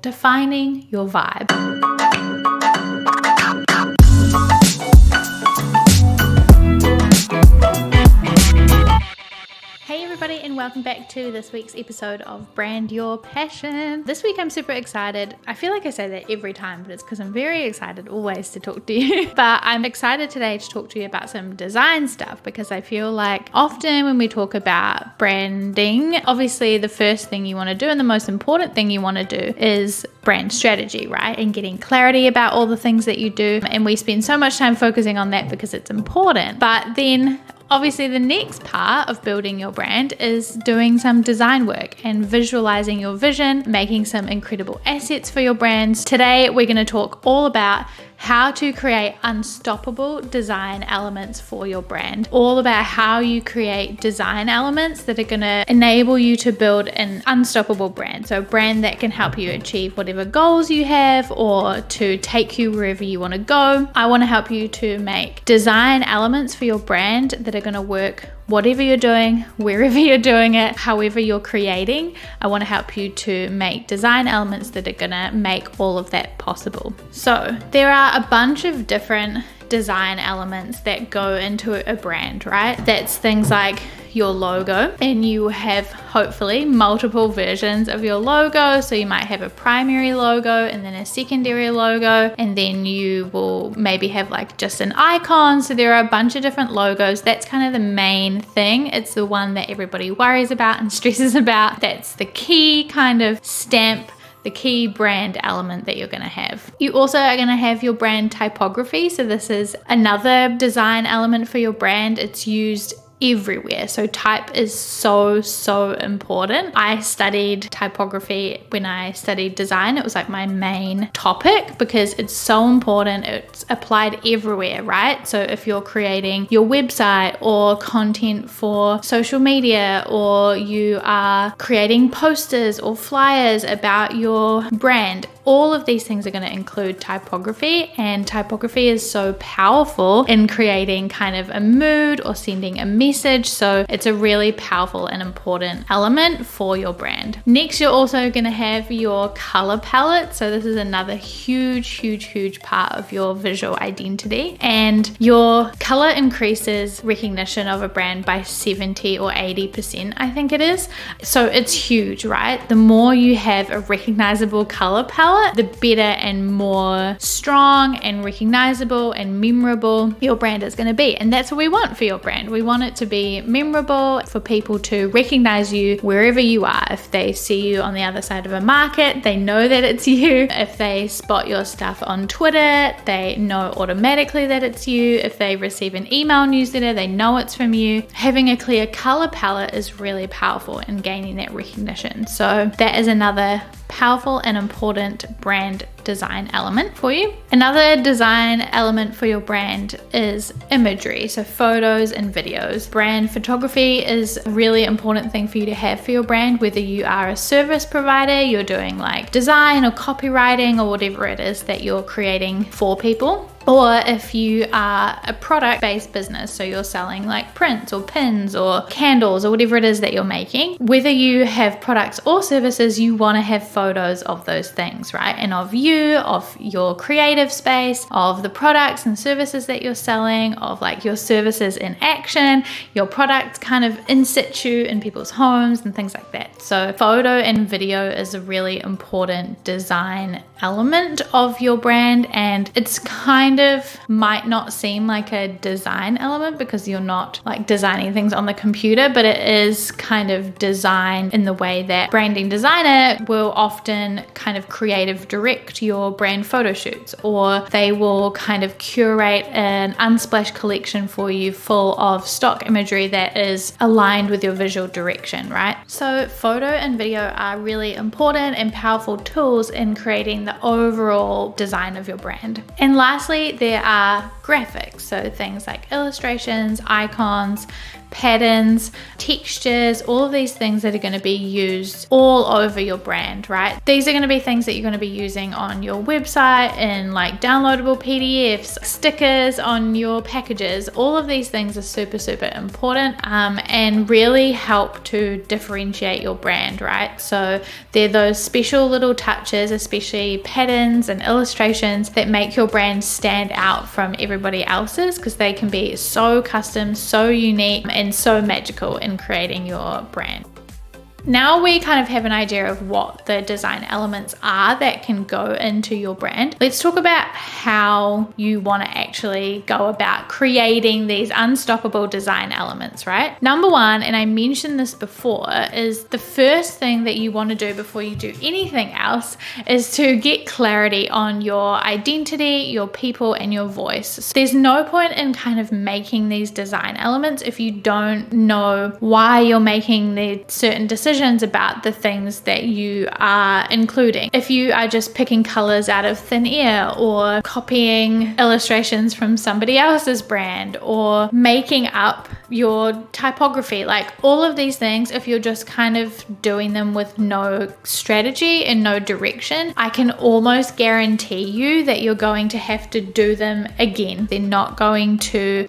defining your vibe. Hey everybody, and welcome back to this week's episode of Brand Your Passion. This week I'm super excited. I feel like I say that every time, but it's because I'm very excited always to talk to you. But I'm excited today to talk to you about some design stuff, because I feel like often when we talk about branding, obviously the first thing you want to do and the most important thing you want to do is brand strategy, right? And getting clarity about all the things that you do. And we spend so much time focusing on that because it's important. But then obviously, the next part of building your brand is doing some design work and visualizing your vision, making some incredible assets for your brands. Today, we're going to talk all about how to create unstoppable design elements for your brand. All about how you create design elements that are going to enable you to build an unstoppable brand. So a brand that can help you achieve whatever goals you have or to take you wherever you want to go. I want to help you to make design elements for your brand that are going to work whatever you're doing, wherever you're doing it, however you're creating. I want to help you to make design elements that are going to make all of that possible. So there are a bunch of different design elements that go into a brand, right? That's things like your logo, and you have hopefully multiple versions of your logo. So you might have a primary logo and then a secondary logo, and then you will maybe have like just an icon. So there are a bunch of different logos. That's kind of the main thing. It's the one that everybody worries about and stresses about. That's the key kind of stamp, the key brand element that you're going to have. You also are going to have your brand typography. So this is another design element for your brand. It's used everywhere. So type is so important. I studied typography when I studied design. It was like my main topic because it's so important. It's applied everywhere, right? So if you're creating your website or content for social media, or you are creating posters or flyers about your brand, all of these things are going to include typography, and typography is so powerful in creating kind of a mood or sending a message. So it's a really powerful and important element for your brand. Next, you're also going to have your color palette. So this is another huge part of your visual identity, and your color increases recognition of a brand by 70 or 80%, I think it is. So it's huge, right? The more you have a recognizable color palette, the better and more strong and recognizable and memorable your brand is going to be. And that's what we want for your brand. We want it to be memorable, for people to recognize you wherever you are. If they see you on the other side of a market, they know that it's you. If they spot your stuff on Twitter, they know automatically that it's you. If they receive an email newsletter, they know it's from you. Having a clear color palette is really powerful in gaining that recognition. So that is another powerful and important brand design element for you. Another design element for your brand is imagery, so photos and videos. Brand photography is a really important thing for you to have for your brand, whether you are a service provider, you're doing like design or copywriting or whatever it is that you're creating for people. Or if you are a product-based business, so you're selling like prints or pins or candles or whatever it is that you're making, whether you have products or services, you want to have photos of those things, right? And of you, of your creative space, of the products and services that you're selling, of like your services in action, your products kind of in situ in people's homes and things like that. So photo and video is a really important design element of your brand, and it's kind of might not seem like a design element because you're not like designing things on the computer, but it is kind of designed in the way that branding designer will often kind of creative direct your brand photo shoots, or they will kind of curate an Unsplash collection for you full of stock imagery that is aligned with your visual direction, right? So photo and video are really important and powerful tools in creating the overall design of your brand. And lastly, there are graphics, so things like illustrations, icons, patterns, textures, all of these things that are going to be used all over your brand, right? These are going to be things that you're going to be using on your website in like downloadable PDFs, stickers on your packages. All of these things are super, super important and really help to differentiate your brand, right? So they're those special little touches, especially patterns and illustrations, that make your brand stand out from everybody else's, because they can be so custom, so unique, and so magical in creating your brand. Now we kind of have an idea of what the design elements are that can go into your brand. Let's talk about how you want to actually go about creating these unstoppable design elements, right? Number one, and I mentioned this before, is the first thing that you want to do before you do anything else is to get clarity on your identity, your people, and your voice. So there's no point in kind of making these design elements if you don't know why you're making the certain decisions about the things that you are including. If you are just picking colors out of thin air, or copying illustrations from somebody else's brand, or making up your typography, like all of these things, if you're just kind of doing them with no strategy and no direction, I can almost guarantee you that you're going to have to do them again. They're not going to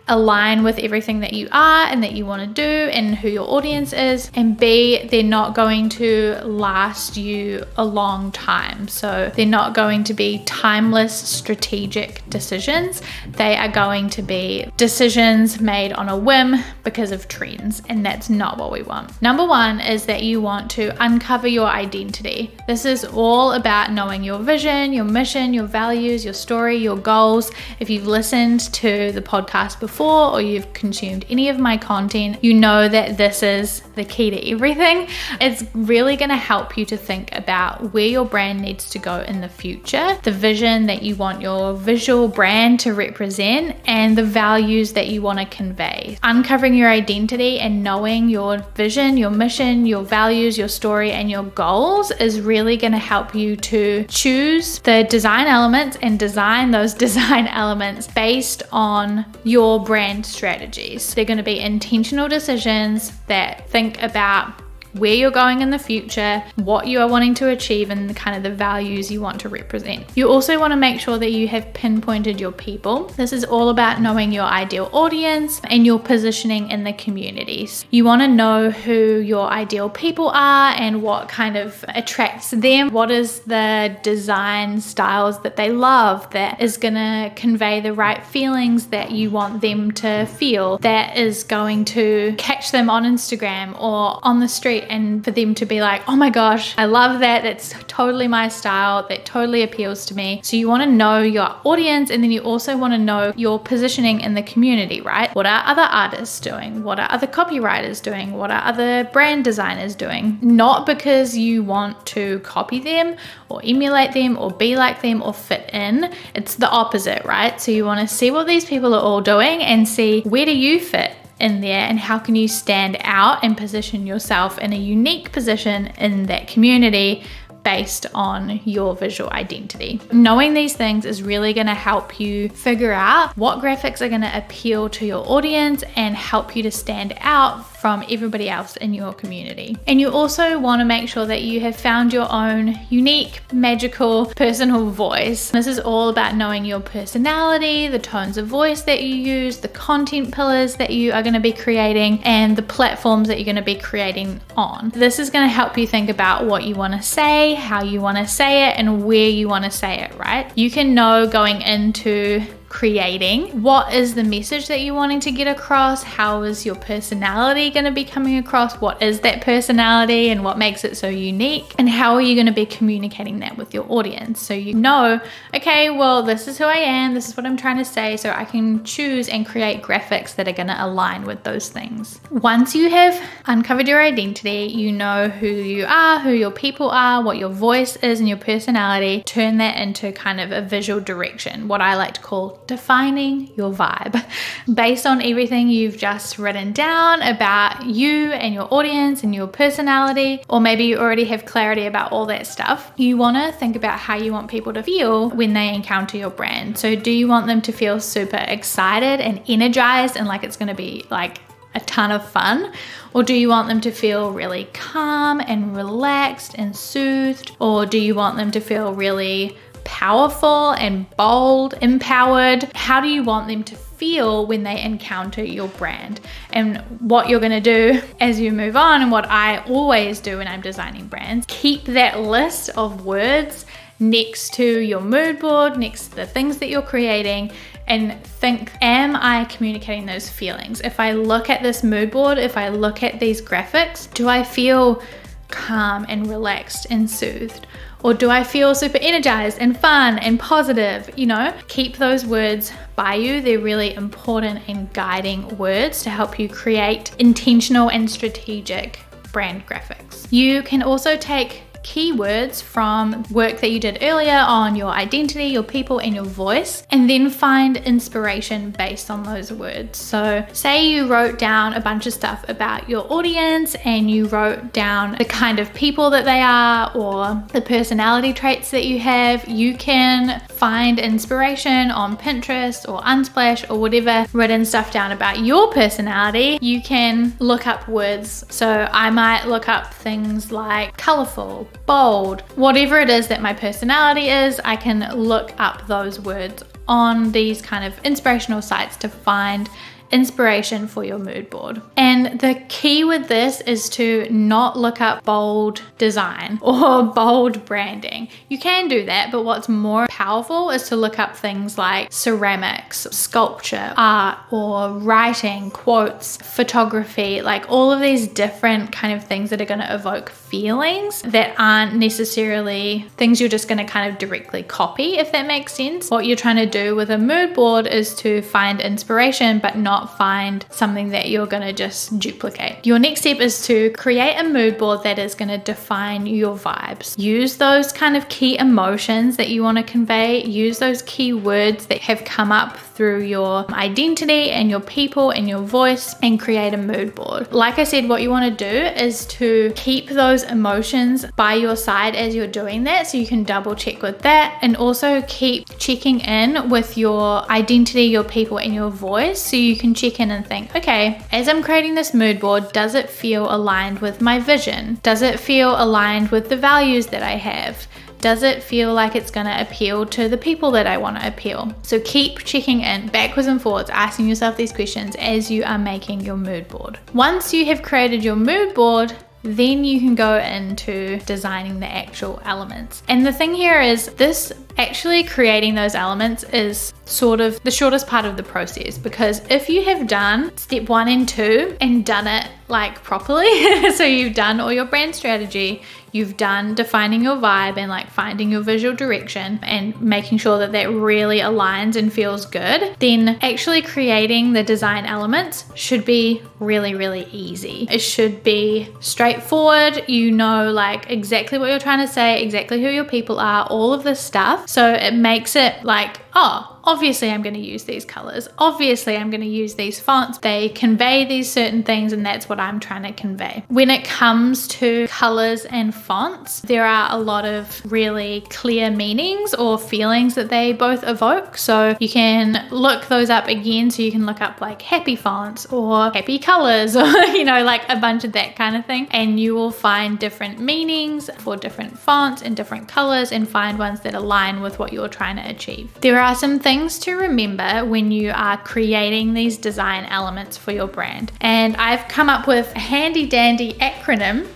align with everything that you are and that you want to do and who your audience is, and B, they're not going to last you a long time. So they're not going to be timeless strategic decisions. They are going to be decisions made on a whim because of trends, and that's not what we want. Number one is that you want to uncover your identity. This is all about knowing your vision, your mission, your values, your story, your goals. If you've listened to the podcast before, or you've consumed any of my content, you know that this is the key to everything. It's really going to help you to think about where your brand needs to go in the future, the vision that you want your visual brand to represent, and the values that you want to convey. Uncovering your identity and knowing your vision, your mission, your values, your story, and your goals is really going to help you to choose the design elements and design those design elements based on your brand strategies. They're going to be intentional decisions that think about where you're going in the future, what you are wanting to achieve, and the kind of the values you want to represent. You also want to make sure that you have pinpointed your people. This is all about knowing your ideal audience and your positioning in the communities. You want to know who your ideal people are and what kind of attracts them. What is the design styles that they love that is going to convey the right feelings that you want them to feel, that is going to catch them on Instagram or on the street, and for them to be like, oh my gosh, I love that. That's totally my style. That totally appeals to me. So you want to know your audience, and then you also want to know your positioning in the community, right? What are other artists doing? What are other copywriters doing? What are other brand designers doing? Not because you want to copy them or emulate them or be like them or fit in. It's the opposite, right? So you want to see what these people are all doing and see, where do you fit in there, and how can you stand out and position yourself in a unique position in that community based on your visual identity. Knowing these things is really going to help you figure out what graphics are going to appeal to your audience and help you to stand out from everybody else in your community. And you also want to make sure that you have found your own unique, magical, personal voice. This is all about knowing your personality, the tones of voice that you use, the content pillars that you are going to be creating, and the platforms that you're going to be creating on. This is going to help you think about what you want to say, how you want to say it, and where you want to say it, right? You can know going into creating what is the message that you're wanting to get across, how is your personality going to be coming across, what is that personality and what makes it so unique, and how are you going to be communicating that with your audience. So you know, okay, well, this is who I am, this is what I'm trying to say, so I can choose and create graphics that are going to align with those things. Once you have uncovered your identity, you know who you are, who your people are, what your voice is and your personality, turn that into kind of a visual direction, what I like to call defining your vibe. Based on everything you've just written down about you and your audience and your personality, or maybe you already have clarity about all that stuff, you want to think about how you want people to feel when they encounter your brand. So do you want them to feel super excited and energized and like it's going to be like a ton of fun? Or do you want them to feel really calm and relaxed and soothed? Or do you want them to feel really powerful and bold, empowered? How do you want them to feel when they encounter your brand? And what you're going to do as you move on, and what I always do when I'm designing brands, keep that list of words next to your mood board, next to the things that you're creating, and think, am I communicating those feelings? If I look at this mood board, if I look at these graphics, do I feel calm and relaxed and soothed? Or do I feel super energized and fun and positive? You know, keep those words by you. They're really important and guiding words to help you create intentional and strategic brand graphics. You can also take keywords from work that you did earlier on your identity, your people, and your voice, and then find inspiration based on those words. So say you wrote down a bunch of stuff about your audience and you wrote down the kind of people that they are or the personality traits that you have. You can find inspiration on Pinterest or Unsplash or whatever, written stuff down about your personality. You can look up words. So I might look up things like colorful, bold, whatever it is that my personality is. I can look up those words on these kind of inspirational sites to find inspiration for your mood board. And the key with this is to not look up bold design or bold branding. You can do that, but what's more powerful is to look up things like ceramics, sculpture, art, or writing, quotes, photography, like all of these different kind of things that are going to evoke feelings that aren't necessarily things you're just going to kind of directly copy, if that makes sense. What you're trying to do with a mood board is to find inspiration, but not find something that you're going to just duplicate. Your next step is to create a mood board that is going to define your vibes. Use those kind of key emotions that you want to convey. Use those key words that have come up through your identity and your people and your voice, and create a mood board. Like I said, what you want to do is to keep those emotions by your side as you're doing that, so you can double check with that, and also keep checking in with your identity, your people, and your voice, so you can check in and think, okay, as I'm creating this mood board, does it feel aligned with my vision? Does it feel aligned with the values that I have? Does it feel like it's going to appeal to the people that I want to appeal? So keep checking in backwards and forwards, asking yourself these questions as you are making your mood board. Once you have created your mood board, then you can go into designing the actual elements. And the thing here is, this actually creating those elements is sort of the shortest part of the process, because if you have done step 1 and 2 and done it like properly, so you've done all your brand strategy, you've done defining your vibe and like finding your visual direction and making sure that that really aligns and feels good, then actually creating the design elements should be really, really easy. It should be straightforward. You know, like exactly what you're trying to say, exactly who your people are, all of this stuff. So it makes it like, oh, obviously I'm going to use these colors. Obviously I'm going to use these fonts. They convey these certain things, and that's what I'm trying to convey. When it comes to colors and fonts, there are a lot of really clear meanings or feelings that they both evoke. So you can look those up again. So you can look up like happy fonts or happy colors, or you know, like a bunch of that kind of thing. And you will find different meanings for different fonts and different colors, and find ones that align with what you're trying to achieve. There are some things to remember when you are creating these design elements for your brand. And I've come up with a handy dandy acronym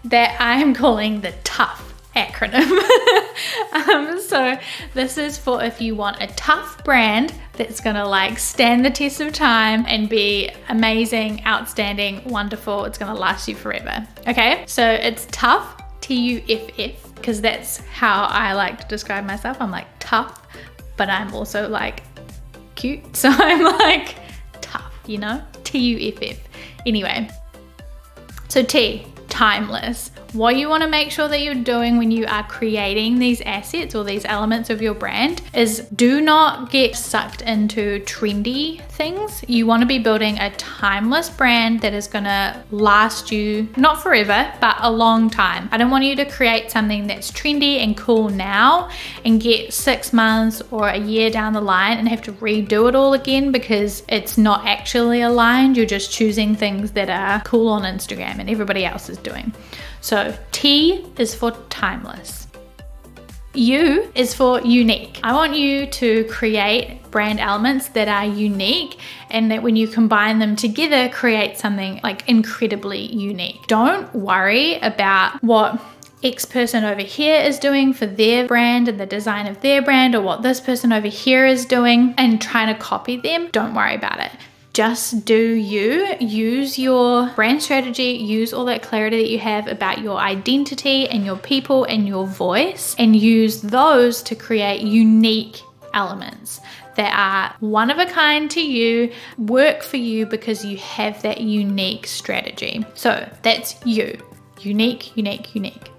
that I'm calling the TUFF acronym. So this is for if you want a tough brand that's gonna like stand the test of time and be amazing, outstanding, wonderful. It's gonna last you forever. Okay, so it's TUFF, TUFF, because that's how I like to describe myself. I'm like tough, but I'm also like cute. So I'm like tough, you know, TUFF. Anyway, so T, timeless. What you want to make sure that you're doing when you are creating these assets or these elements of your brand is do not get sucked into trendy things. You want to be building a timeless brand that is going to last you not forever, but a long time. I don't want you to create something that's trendy and cool now and get 6 months or a year down the line and have to redo it all again because it's not actually aligned. You're just choosing things that are cool on Instagram and everybody else is doing. So T is for timeless. U is for unique. I want you to create brand elements that are unique and that when you combine them together create something like incredibly unique. Don't worry about what X person over here is doing for their brand and the design of their brand, or what this person over here is doing and trying to copy them. Don't worry about it. Just do you. Use your brand strategy, use all that clarity that you have about your identity and your people and your voice, and use those to create unique elements that are one of a kind to you, work for you because you have that unique strategy. So that's you. Unique, unique, unique.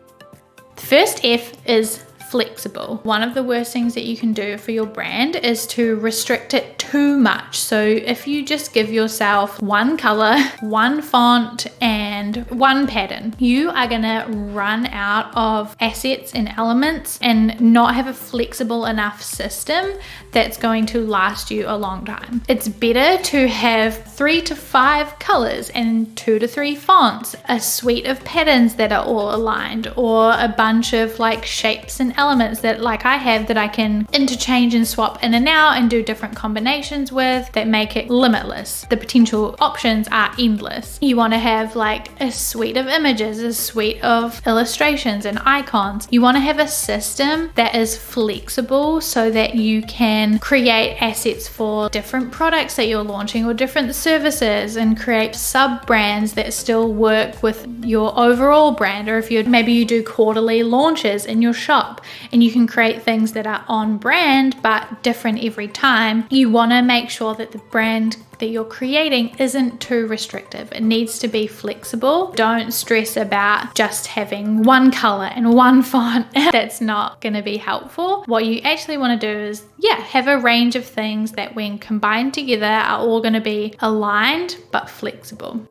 The first F is flexible. One of the worst things that you can do for your brand is to restrict it too much. So if you just give yourself one color, one font, and one pattern, you are gonna run out of assets and elements and not have a flexible enough system that's going to last you a long time. It's better to have 3 to 5 colors and 2 to 3 fonts, a suite of patterns that are all aligned, or a bunch of like shapes and elements that like I have that I can interchange and swap in and out and do different combinations with that make it limitless. The potential options are endless. You want to have like a suite of images, a suite of illustrations and icons. You want to have a system that is flexible so that you can create assets for different products that you're launching or different services and create sub brands that still work with your overall brand. Or if maybe you do quarterly launches in your shop and you can create things that are on brand but different every time, you want to make sure that the brand that you're creating isn't too restrictive. It needs to be flexible. Don't stress about just having one color and one font. That's not going to be helpful. What you actually want to do is, have a range of things that when combined together are all going to be aligned but flexible.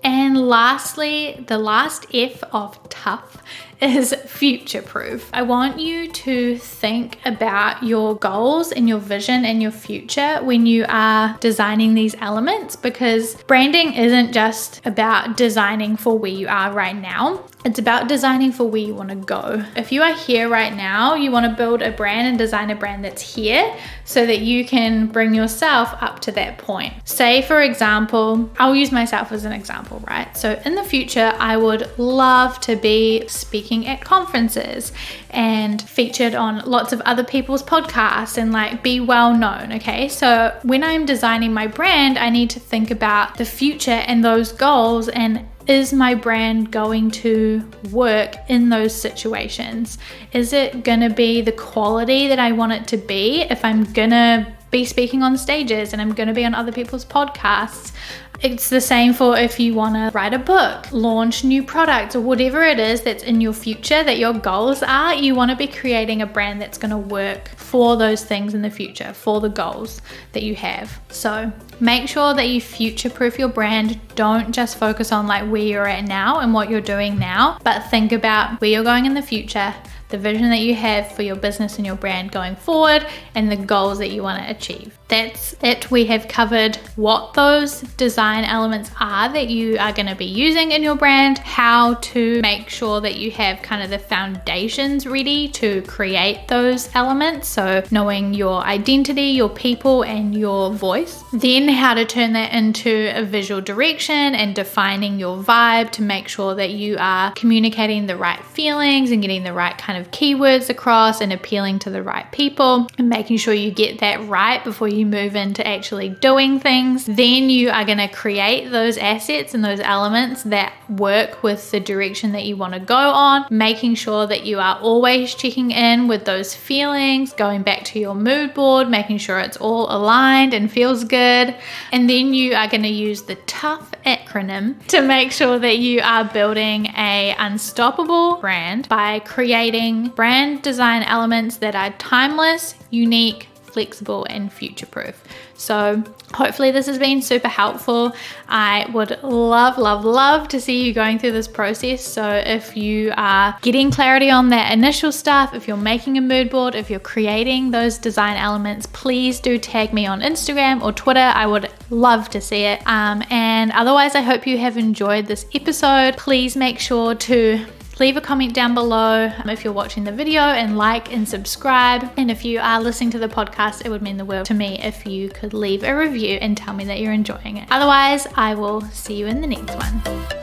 And lastly, the last F of TUFF is future-proof. I want you to think about your goals and your vision and your future when you are designing these elements, because branding isn't just about designing for where you are right now. It's about designing for where you want to go. If you are here right now, you want to build a brand and design a brand that's here so that you can bring yourself up to that point. Say, for example, I'll use myself as an example, right? So in the future, I would love to be speaking at conferences and featured on lots of other people's podcasts and like be well known, okay? So when I'm designing my brand, I need to think about the future and those goals, and is my brand going to work in those situations? Is it gonna be the quality that I want it to be if I'm gonna be speaking on stages and I'm gonna be on other people's podcasts? It's the same for if you want to write a book, launch new products, or whatever it is that's in your future that your goals are. You want to be creating a brand that's going to work for those things in the future, for the goals that you have. So make sure that you future-proof your brand. Don't just focus on like where you're at now and what you're doing now, but think about where you're going in the future, the vision that you have for your business and your brand going forward, and the goals that you want to achieve. That's it. We have covered what those design elements are that you are going to be using in your brand, how to make sure that you have kind of the foundations ready to create those elements. So knowing your identity, your people, and your voice. Then how to turn that into a visual direction and defining your vibe to make sure that you are communicating the right feelings and getting the right kind of keywords across and appealing to the right people, and making sure you get that right before you you move into actually doing things, then you are going to create those assets and those elements that work with the direction that you want to go on, making sure that you are always checking in with those feelings, going back to your mood board, making sure it's all aligned and feels good. And then you are going to use the TUFF acronym to make sure that you are building a unstoppable brand by creating brand design elements that are timeless, unique, flexible, and future-proof. So hopefully this has been super helpful. I would love to see you going through this process. So if you are getting clarity on that initial stuff, if you're making a mood board, if you're creating those design elements, please do tag me on Instagram or Twitter. I would love to see it. And otherwise, I hope you have enjoyed this episode. Please make sure to leave a comment down below if you're watching the video, and like and subscribe. And if you are listening to the podcast, it would mean the world to me if you could leave a review and tell me that you're enjoying it. Otherwise, I will see you in the next one.